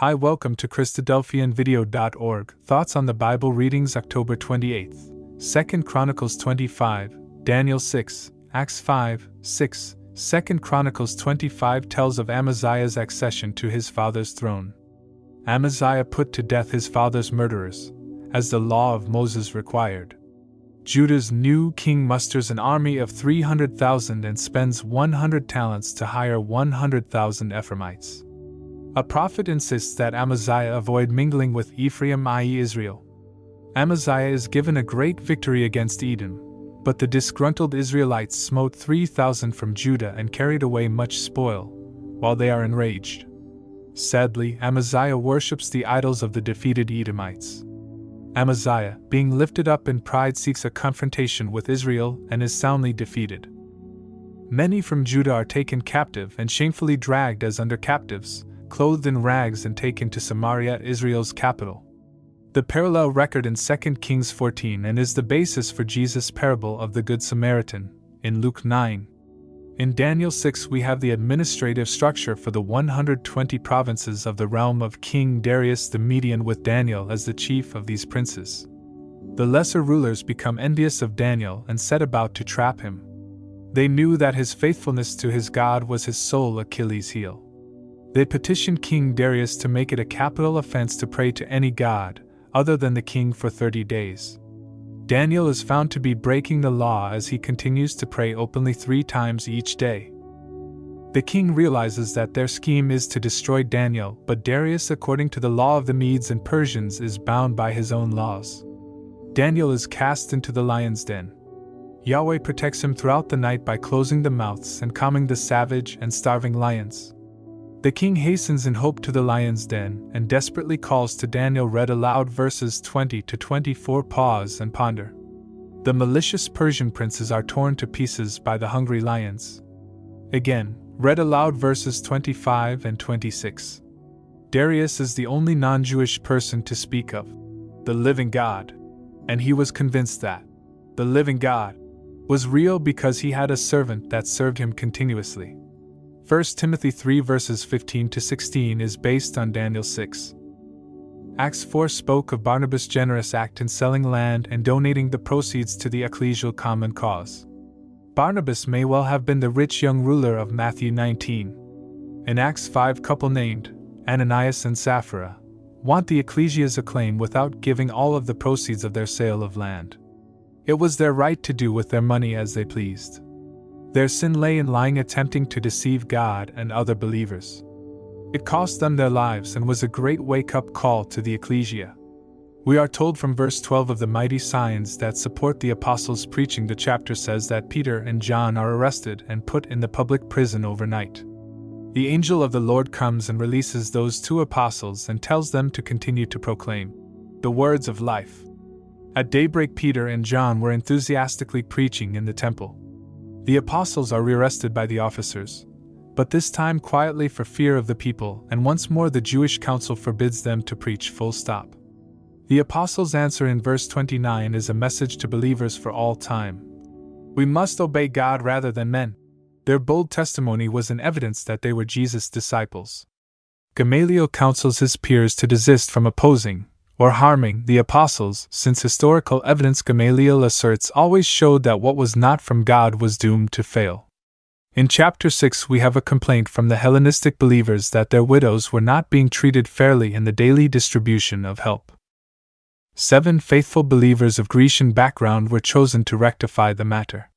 Hi, welcome to christadelphianvideo.org. Thoughts on the Bible readings October 28th. 2 Chronicles 25, Daniel 6, Acts 5, 6. 2 Chronicles 25 tells of Amaziah's accession to his father's throne. Amaziah put to death his father's murderers, as the law of Moses required. Judah's new king musters an army of 300,000 and spends 100 talents to hire 100,000 Ephraimites. A prophet insists that Amaziah avoid mingling with Ephraim, i.e. Israel. Amaziah is given a great victory against Edom, but the disgruntled Israelites smote 3,000 from Judah and carried away much spoil, while they are enraged. Sadly, Amaziah worships the idols of the defeated Edomites. Amaziah, being lifted up in pride, seeks a confrontation with Israel and is soundly defeated. Many from Judah are taken captive and shamefully dragged as under captives, clothed in rags and taken to Samaria, Israel's capital. The parallel record in 2 Kings 14 and is the basis for Jesus' parable of the Good Samaritan, in Luke 9. In Daniel 6 we have the administrative structure for the 120 provinces of the realm of King Darius the Median, with Daniel as the chief of these princes. The lesser rulers become envious of Daniel and set about to trap him. They knew that his faithfulness to his God was his sole Achilles' heel. They petitioned King Darius to make it a capital offense to pray to any god other than the king for 30 days. Daniel is found to be breaking the law as he continues to pray openly 3 times each day. The king realizes that their scheme is to destroy Daniel, but Darius, according to the law of the Medes and Persians, is bound by his own laws. Daniel is cast into the lion's den. Yahweh protects him throughout the night by closing the mouths and calming the savage and starving lions. The king hastens in hope to the lion's den and desperately calls to Daniel. Read aloud verses 20 to 24. Pause and ponder. The malicious Persian princes are torn to pieces by the hungry lions. Again, read aloud verses 25 and 26. Darius is the only non-Jewish person to speak of the living God, and he was convinced that the living God was real because he had a servant that served him continuously. 1 Timothy 3 verses 15 to 16 is based on Daniel 6. Acts 4 spoke of Barnabas' generous act in selling land and donating the proceeds to the ecclesial common cause. Barnabas may well have been the rich young ruler of Matthew 19. In Acts 5, couple named Ananias and Sapphira want the ecclesia's acclaim without giving all of the proceeds of their sale of land. It was their right to do with their money as they pleased. Their sin lay in lying, attempting to deceive God and other believers. It cost them their lives and was a great wake-up call to the ecclesia. We are told from verse 12 of the mighty signs that support the apostles' preaching. The chapter says that Peter and John are arrested and put in the public prison overnight. The angel of the Lord comes and releases those 2 apostles and tells them to continue to proclaim the words of life. At daybreak, Peter and John were enthusiastically preaching in the temple. The apostles are rearrested by the officers, but this time quietly for fear of the people, and once more the Jewish council forbids them to preach. Full stop. The apostles' answer in verse 29 is a message to believers for all time. We must obey God rather than men. Their bold testimony was an evidence that they were Jesus' disciples. Gamaliel counsels his peers to desist from opposing or harming the apostles, since historical evidence, Gamaliel asserts, always showed that what was not from God was doomed to fail. In chapter 6 we have a complaint from the Hellenistic believers that their widows were not being treated fairly in the daily distribution of help. 7 faithful believers of Grecian background were chosen to rectify the matter.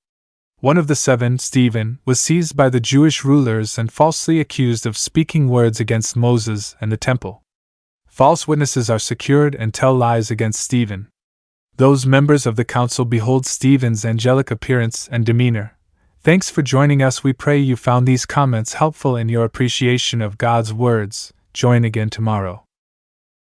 One of the 7, Stephen, was seized by the Jewish rulers and falsely accused of speaking words against Moses and the temple. False witnesses are secured and tell lies against Stephen. Those members of the council behold Stephen's angelic appearance and demeanor. Thanks for joining us. We pray you found these comments helpful in your appreciation of God's words. Join again tomorrow.